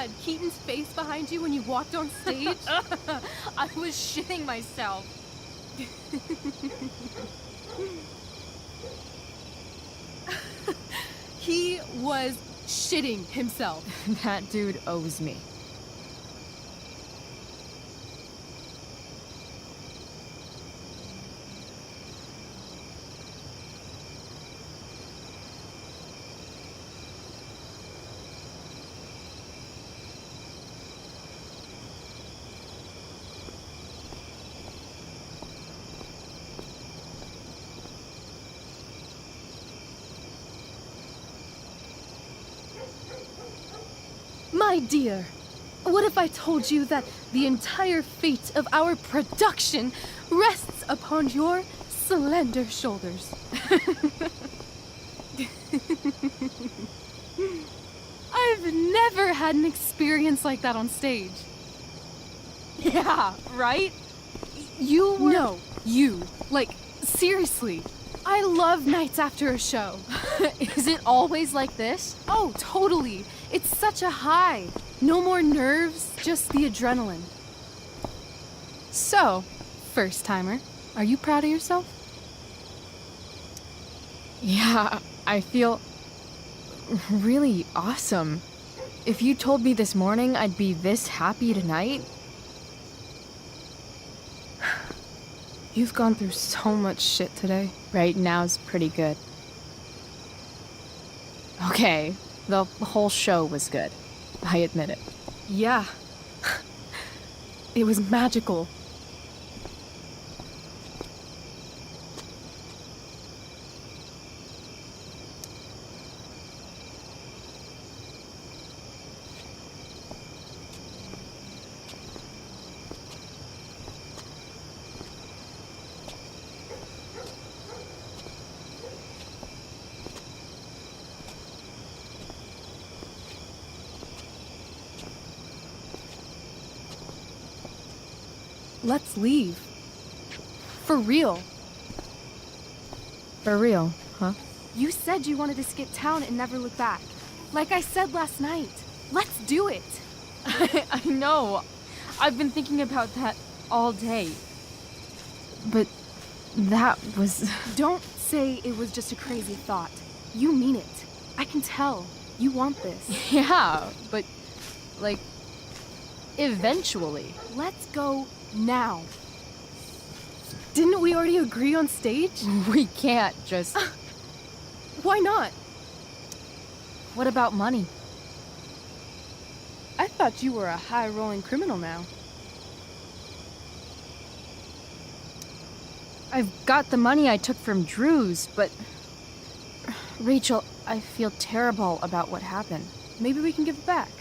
had Keaton's face behind you when you walked on stage? I was shitting myself. He was shitting himself. That dude owes me. My dear, what if I told you that the entire fate of our production rests upon your slender shoulders? I've never had an experience like that on stage. Yeah, right? You were... No, you. Like, seriously. I love nights after a show. Is it always like this? Oh, totally. It's such a high. No more nerves, just the adrenaline. So, first timer, are you proud of yourself? Yeah, I feel really awesome. If you told me this morning I'd be this happy tonight... You've gone through so much shit today. Right now's pretty good. Okay, the whole show was good. I admit it. Yeah. It was magical. Let's leave. For real. For real, huh? You said you wanted to skip town and never look back. Like I said last night. Let's do it. I know. I've been thinking about that all day. But that was... Don't say it was just a crazy thought. You mean it. I can tell. You want this. Yeah, but, like, eventually. Let's go now. Didn't we already agree on stage? We can't just... Why not? What about money? I thought you were a high-rolling criminal now. I've got the money I took from Drew's, but... Rachel, I feel terrible about what happened. Maybe we can give it back.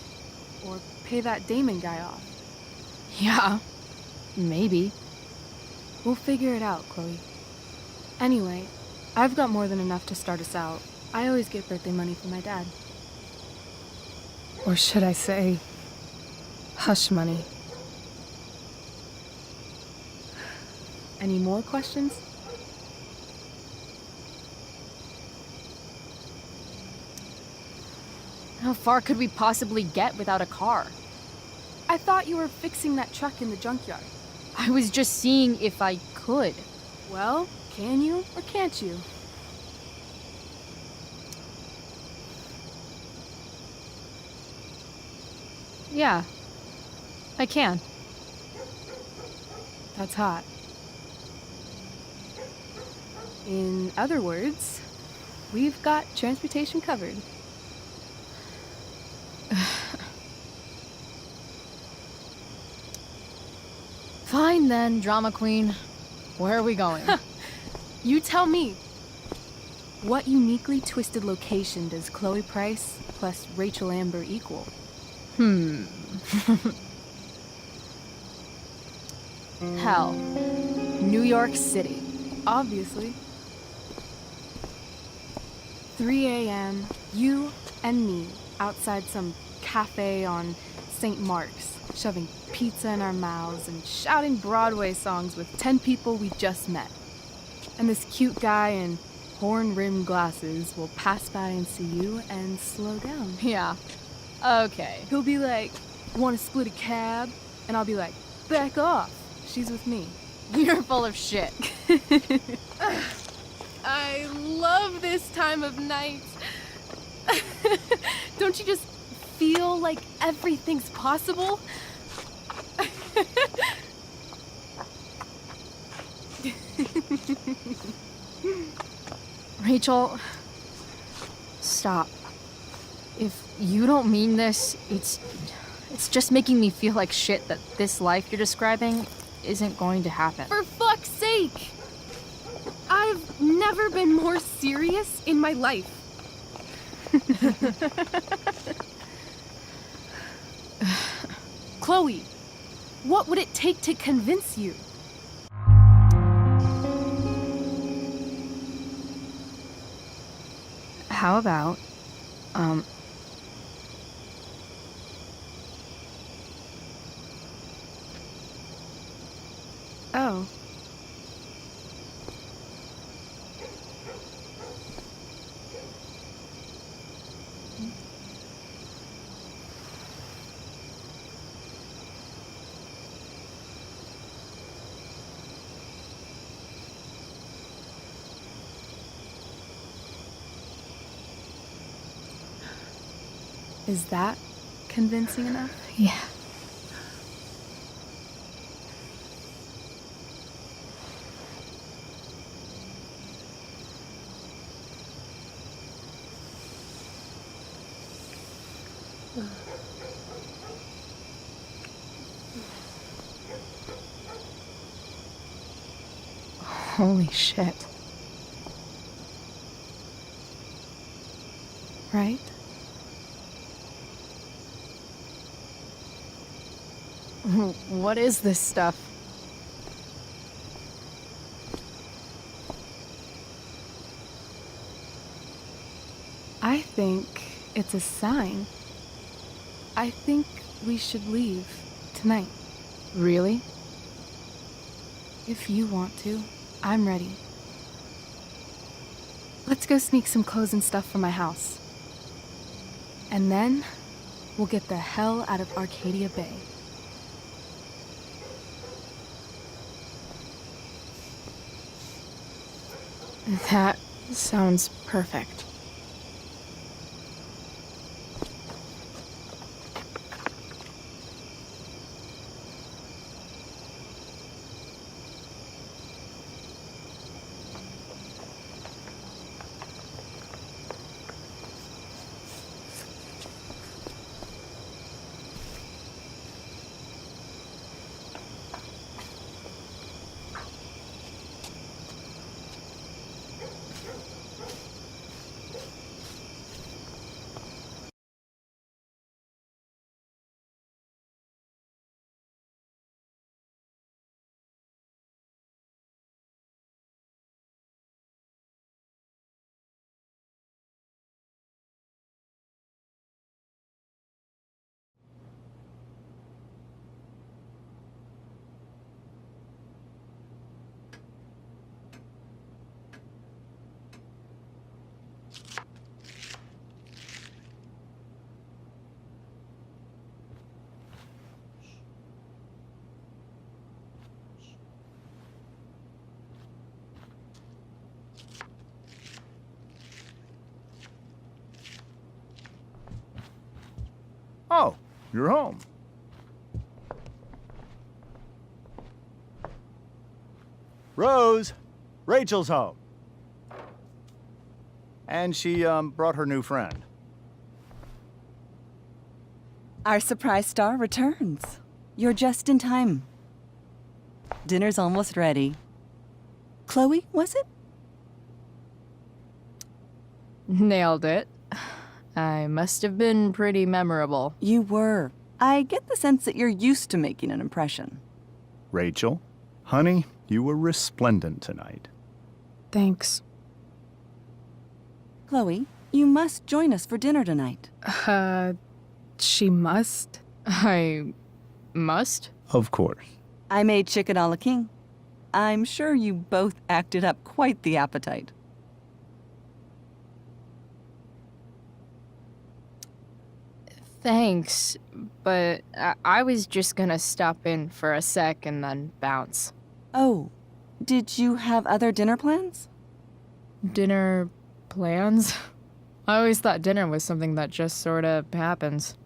Or pay that Damon guy off. Yeah, maybe. We'll figure it out, Chloe. Anyway, I've got more than enough to start us out. I always get birthday money from my dad. Or should I say, hush money. Any more questions? How far could we possibly get without a car? I thought you were fixing that truck in the junkyard. I was just seeing if I could. Well, can you or can't you? Yeah, I can. That's hot. In other words, we've got transportation covered. Fine then, drama queen. Where are we going? You tell me. What uniquely twisted location does Chloe Price plus Rachel Amber equal? Hell. New York City. Obviously. 3 a.m., you and me outside some cafe on St. Mark's, shoving pizza in our mouths and shouting Broadway songs with 10 people we just met. And this cute guy in horn-rimmed glasses will pass by and see you and slow down. Yeah, Okay. He'll be like, "Want to split a cab?" And I'll be like, "Back off. She's with me." You're full of shit. I love this time of night. Don't you just feel like everything's possible? Rachel, stop. If you don't mean this, it's just making me feel like shit that this life you're describing isn't going to happen. For fuck's sake! I've never been more serious in my life. Chloe, what would it take to convince you? How about, Oh. Is that convincing enough? yeah. Holy shit. Right? What is this stuff? I think it's a sign. I think we should leave tonight. Really? If you want to, I'm ready. Let's go sneak some clothes and stuff from my house. And then, we'll get the hell out of Arcadia Bay. That sounds perfect. Oh, you're home. Rose, Rachel's home. And she, brought her new friend. Our surprise star returns. You're just in time. Dinner's almost ready. Chloe, was it? Nailed it. I must have been pretty memorable. You were. I get the sense that you're used to making an impression. Rachel, honey, you were resplendent tonight. Thanks. Chloe, you must join us for dinner tonight. She must? I must? Of course. I made chicken a la king. I'm sure you both acted up quite the appetite. Thanks, but I was just gonna stop in for a sec and then bounce. Oh, did you have other dinner plans? Dinner plans? I always thought dinner was something that just sorta happens.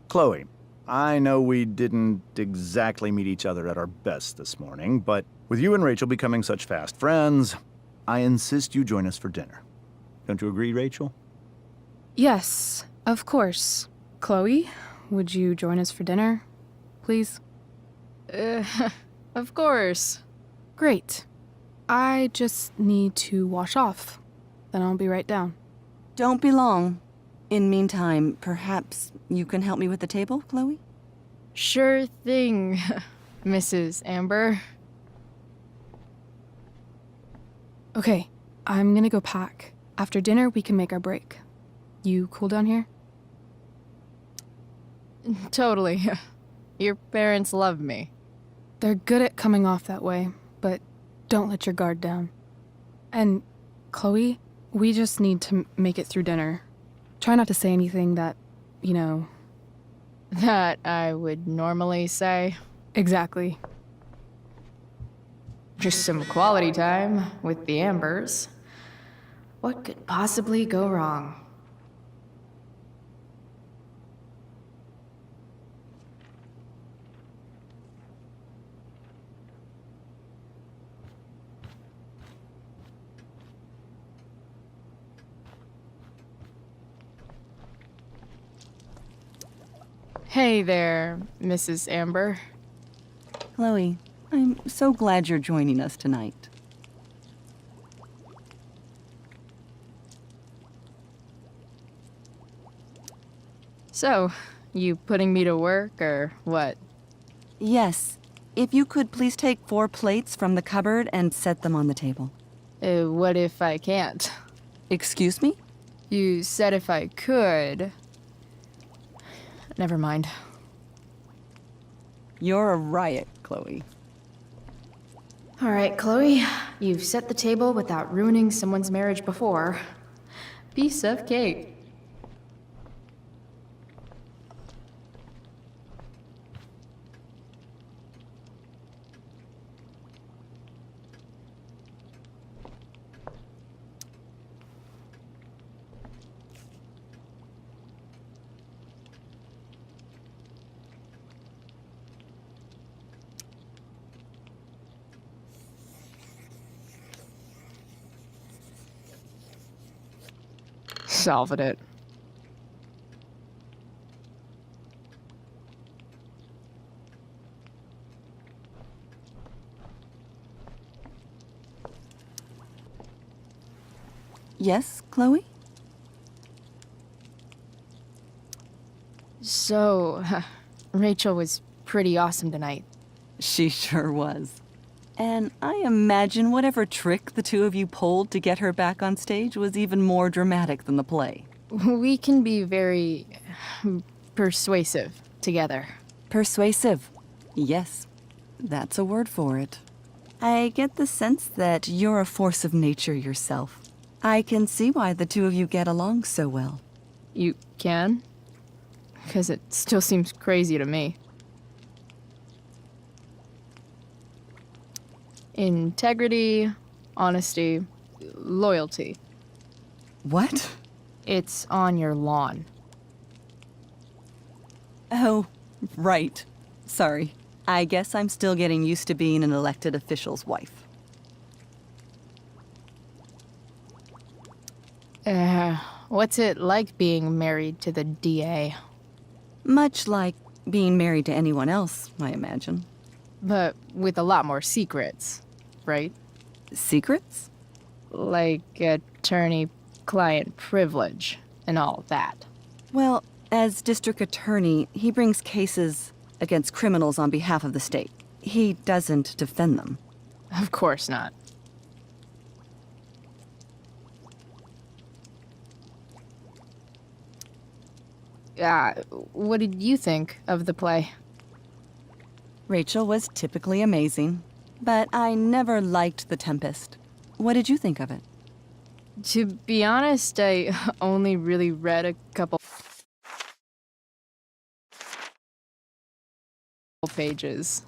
Chloe, I know we didn't exactly meet each other at our best this morning, but with you and Rachel becoming such fast friends, I insist you join us for dinner. Don't you agree, Rachel? Yes, of course. Chloe, would you join us for dinner, please? Of course. Great. I just need to wash off. Then I'll be right down. Don't be long. In meantime, perhaps you can help me with the table, Chloe? Sure thing, Mrs. Amber. Okay, I'm gonna go pack. After dinner, we can make our break. You cool down here? Totally. Your parents love me. They're good at coming off that way, but don't let your guard down. And, Chloe, we just need to make it through dinner. Try not to say anything that, you know... That I would normally say. Exactly. Just some quality time with the Ambers. What could possibly go wrong? Hey there, Mrs. Amber. Chloe, I'm so glad you're joining us tonight. So, you putting me to work or what? Yes, if you could please take 4 plates from the cupboard and set them on the table. What if I can't? Excuse me? You said if I could. Never mind. You're a riot, Chloe. All right, Chloe. You've set the table without ruining someone's marriage before. Piece of cake. Solved it. Yes, Chloe? So, Rachel was pretty awesome tonight. She sure was. And I imagine whatever trick the two of you pulled to get her back on stage was even more dramatic than the play. We can be very persuasive together. Persuasive. Yes, that's a word for it. I get the sense that you're a force of nature yourself. I can see why the two of you get along so well. You can? Because it still seems crazy to me. Integrity, honesty, loyalty. What? It's on your lawn. Oh, right. Sorry. I guess I'm still getting used to being an elected official's wife. What's it like being married to the DA? Much like being married to anyone else, I imagine. But with a lot more secrets, right? Secrets? Like attorney-client privilege and all that. Well, as district attorney, he brings cases against criminals on behalf of the state. He doesn't defend them. Of course not. What did you think of the play? Rachel was typically amazing, but I never liked The Tempest. What did you think of it? To be honest, I only really read a couple pages.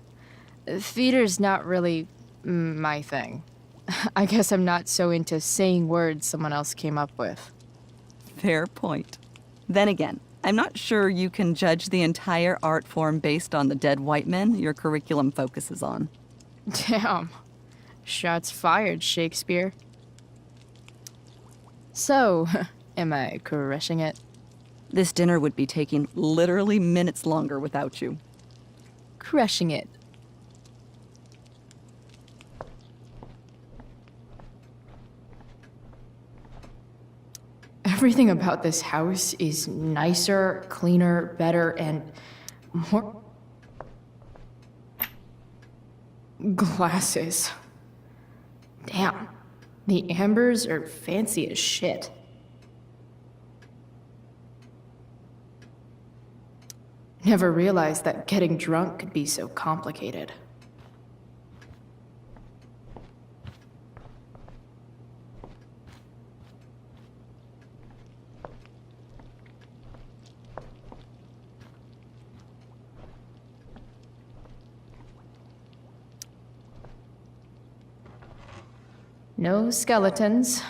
Theater's not really my thing. I guess I'm not so into saying words someone else came up with. Fair point. Then again, I'm not sure you can judge the entire art form based on the dead white men your curriculum focuses on. Damn. Shots fired, Shakespeare. So, am I crushing it? This dinner would be taking literally minutes longer without you. Crushing it. Everything about this house is nicer, cleaner, better, and more... Glasses. Damn. The ambers are fancy as shit. Never realized that getting drunk could be so complicated. No skeletons.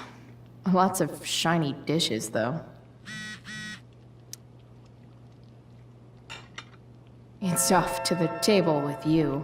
Lots of shiny dishes, though. It's off to the table with you.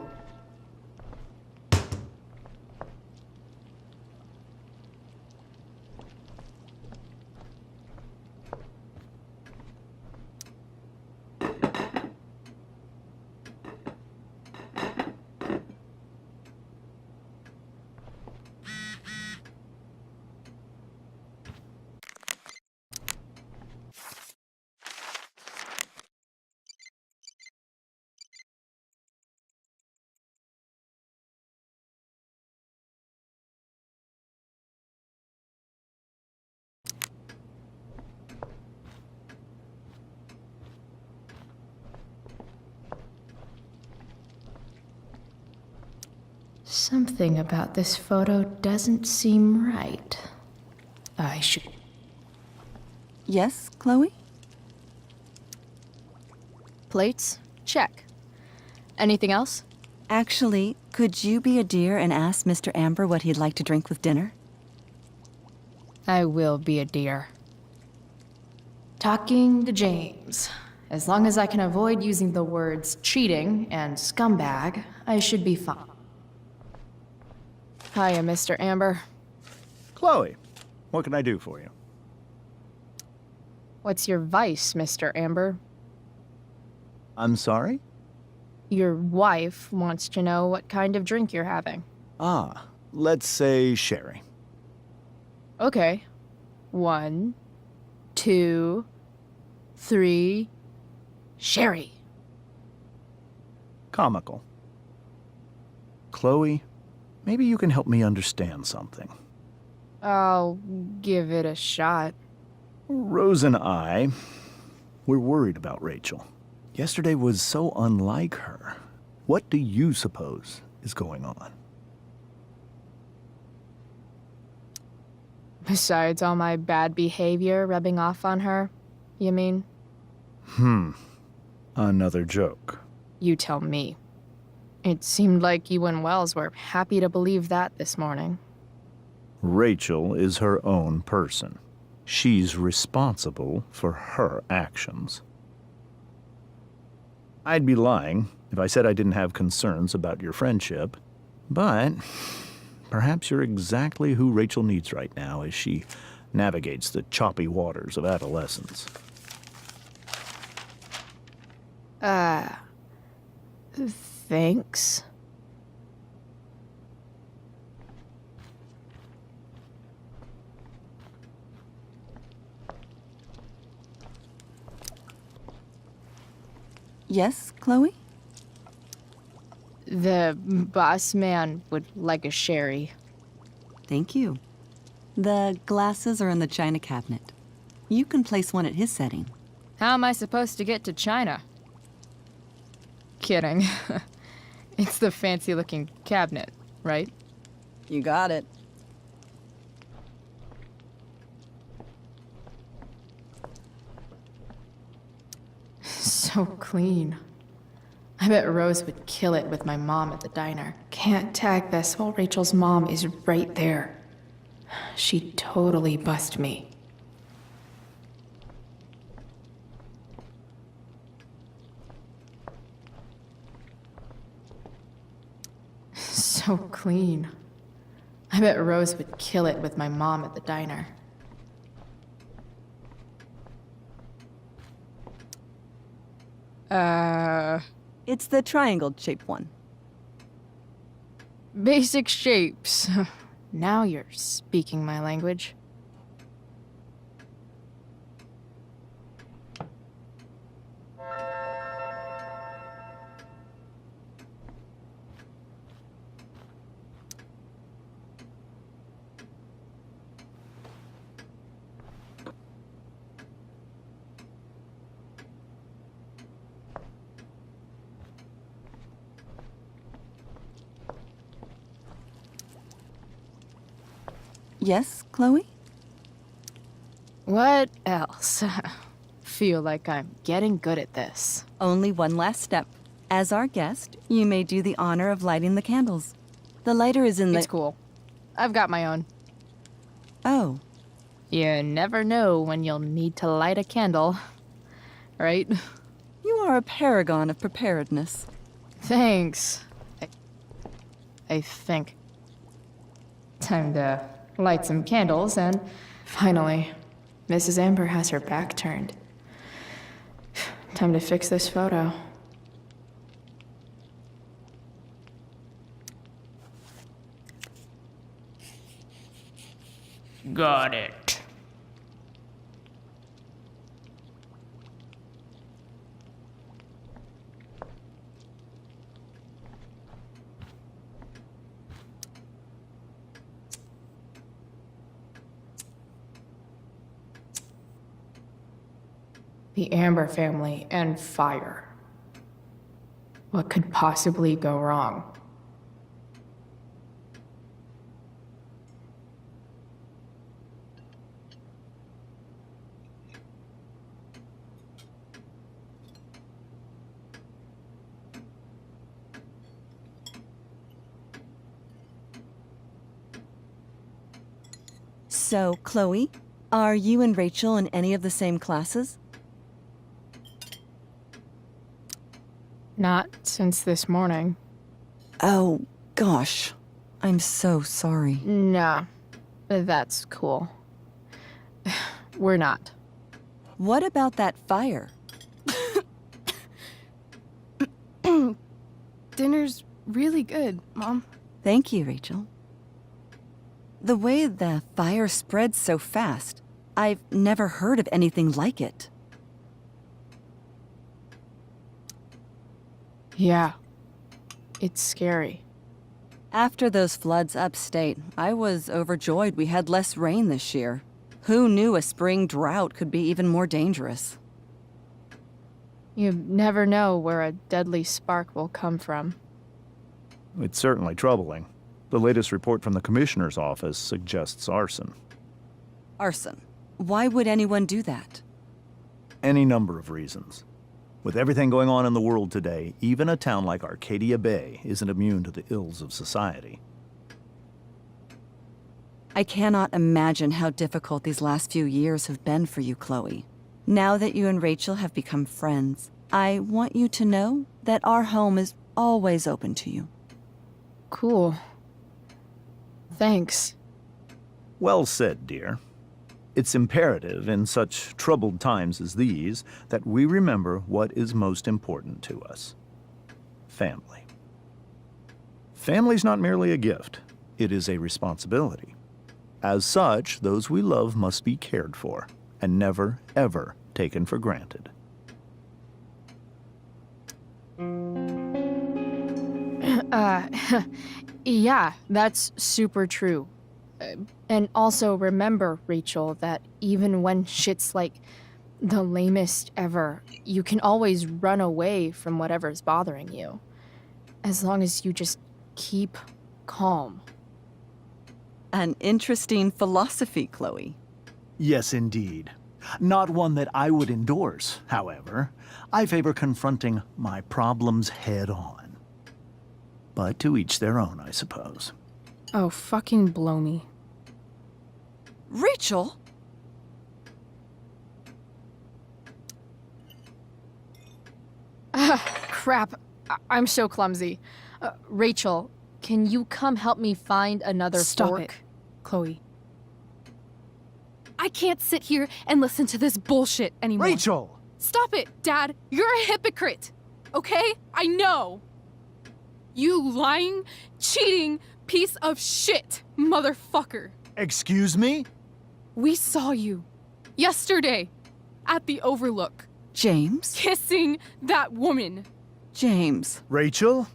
Something about this photo doesn't seem right. I should... Yes, Chloe? Plates? Check. Anything else? Actually, could you be a dear and ask Mr. Amber what he'd like to drink with dinner? I will be a dear. Talking to James. As long as I can avoid using the words cheating and scumbag, I should be fine. Hiya, Mr. Amber. Chloe, what can I do for you? What's your vice, Mr. Amber? I'm sorry? Your wife wants to know what kind of drink you're having. Ah, let's say sherry. Okay. 1, 2, 3... Sherry. Comical. Chloe, maybe you can help me understand something. I'll give it a shot. Rose and I, we're worried about Rachel. Yesterday was so unlike her. What do you suppose is going on? Besides all my bad behavior rubbing off on her, you mean? Another joke. You tell me. It seemed like you and Wells were happy to believe that this morning. Rachel is her own person. She's responsible for her actions. I'd be lying if I said I didn't have concerns about your friendship, but perhaps you're exactly who Rachel needs right now as she navigates the choppy waters of adolescence. Thanks. Yes, Chloe? The boss man would like a sherry. Thank you. The glasses are in the china cabinet. You can place one at his setting. How am I supposed to get to China? Kidding. It's the fancy-looking cabinet, right? You got it. So clean. I bet Rose would kill it with my mom at the diner. Can't tag this while Rachel's mom is right there. She'd totally bust me. So clean. I bet Rose would kill it with my mom at the diner. It's the triangle-shaped one. Basic shapes. Now you're speaking my language. Yes, Chloe? What else? Feel like I'm getting good at this. Only one last step. As our guest, you may do the honor of lighting the candles. The lighter is in the... It's cool. I've got my own. Oh. You never know when you'll need to light a candle, right? You are a paragon of preparedness. Thanks. I think. Time to light some candles, and finally, Mrs. Amber has her back turned. Time to fix this photo. Got it. The Amber family and fire. What could possibly go wrong? So, Chloe, are you and Rachel in any of the same classes? Not since this morning. Oh, gosh. I'm so sorry. Nah, that's cool. We're not. What about that fire? Dinner's really good, Mom. Thank you, Rachel. The way the fire spreads so fast, I've never heard of anything like it. Yeah, it's scary. After those floods upstate, I was overjoyed we had less rain this year. Who knew a spring drought could be even more dangerous? You never know where a deadly spark will come from. It's certainly troubling. The latest report from the Commissioner's office suggests arson. Arson. Why would anyone do that? Any number of reasons. With everything going on in the world today, even a town like Arcadia Bay isn't immune to the ills of society. I cannot imagine how difficult these last few years have been for you, Chloe. Now that you and Rachel have become friends, I want you to know that our home is always open to you. Cool. Thanks. Well said, dear. It's imperative in such troubled times as these that we remember what is most important to us. Family. Family's not merely a gift, it is a responsibility. As such, those we love must be cared for and never, ever taken for granted. Yeah, that's super true. And also remember, Rachel, that even when shit's like the lamest ever, you can always run away from whatever's bothering you. As long as you just keep calm. An interesting philosophy, Chloe. Yes, indeed. Not one that I would endorse, however. I favor confronting my problems head on. But to each their own, I suppose. Oh, fucking blow me. Rachel? Crap. I'm so clumsy. Rachel, can you come help me find another Stop fork? it, Chloe. I can't sit here and listen to this bullshit anymore. Rachel! Stop it, Dad. You're a hypocrite. Okay? I know. You lying, cheating piece of shit, motherfucker. Excuse me? We saw you yesterday at the Overlook James? kissing that woman. James. Rachel?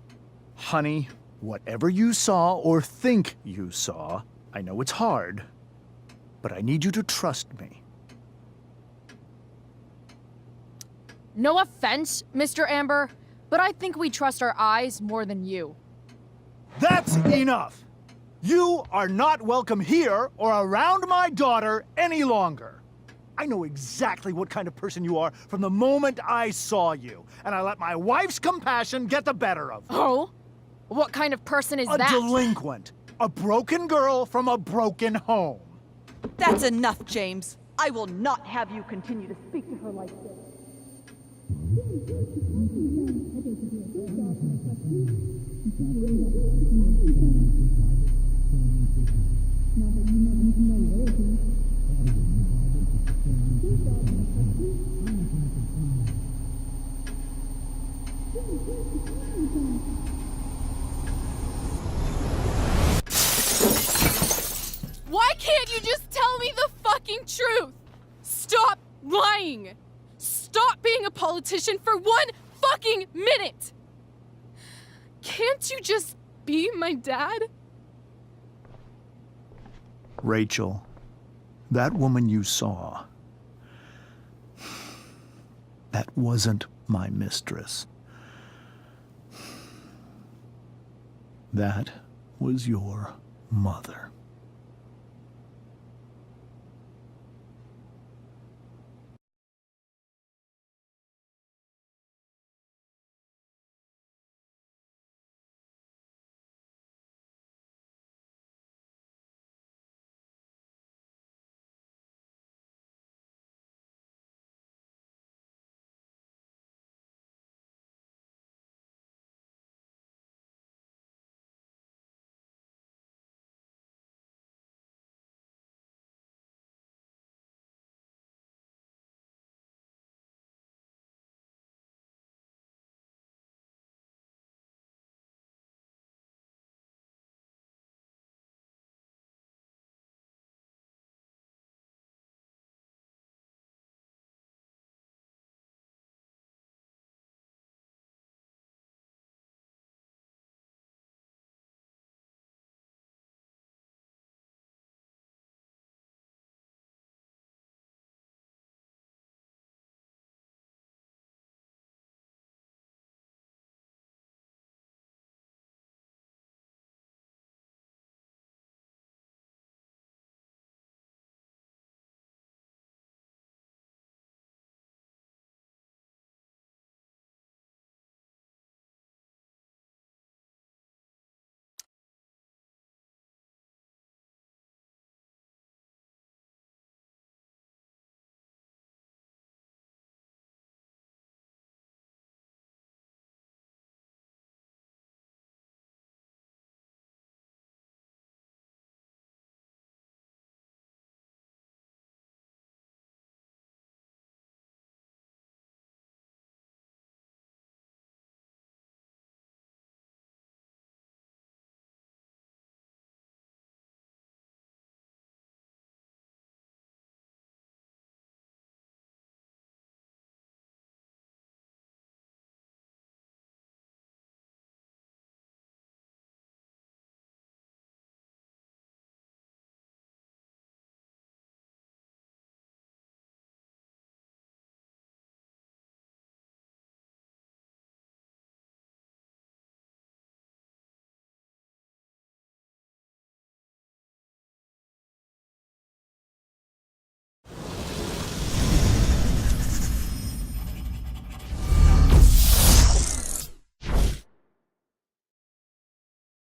Honey, whatever you saw or think you saw, I know it's hard, but I need you to trust me. No offense, Mr. Amber, but I think we trust our eyes more than you. That's enough! You are not welcome here or around my daughter any longer. I know exactly what kind of person you are from the moment I saw you, and I let my wife's compassion get the better of me. Oh? What kind of person is A that? delinquent. A broken girl from a broken home. That's enough, James. I will not have you continue to speak to her like this. Why can't you just tell me the fucking truth? Stop lying. Stop being a politician for 1 fucking minute. Can't you just be my dad? Rachel, that woman you saw, that wasn't my mistress. That was your mother.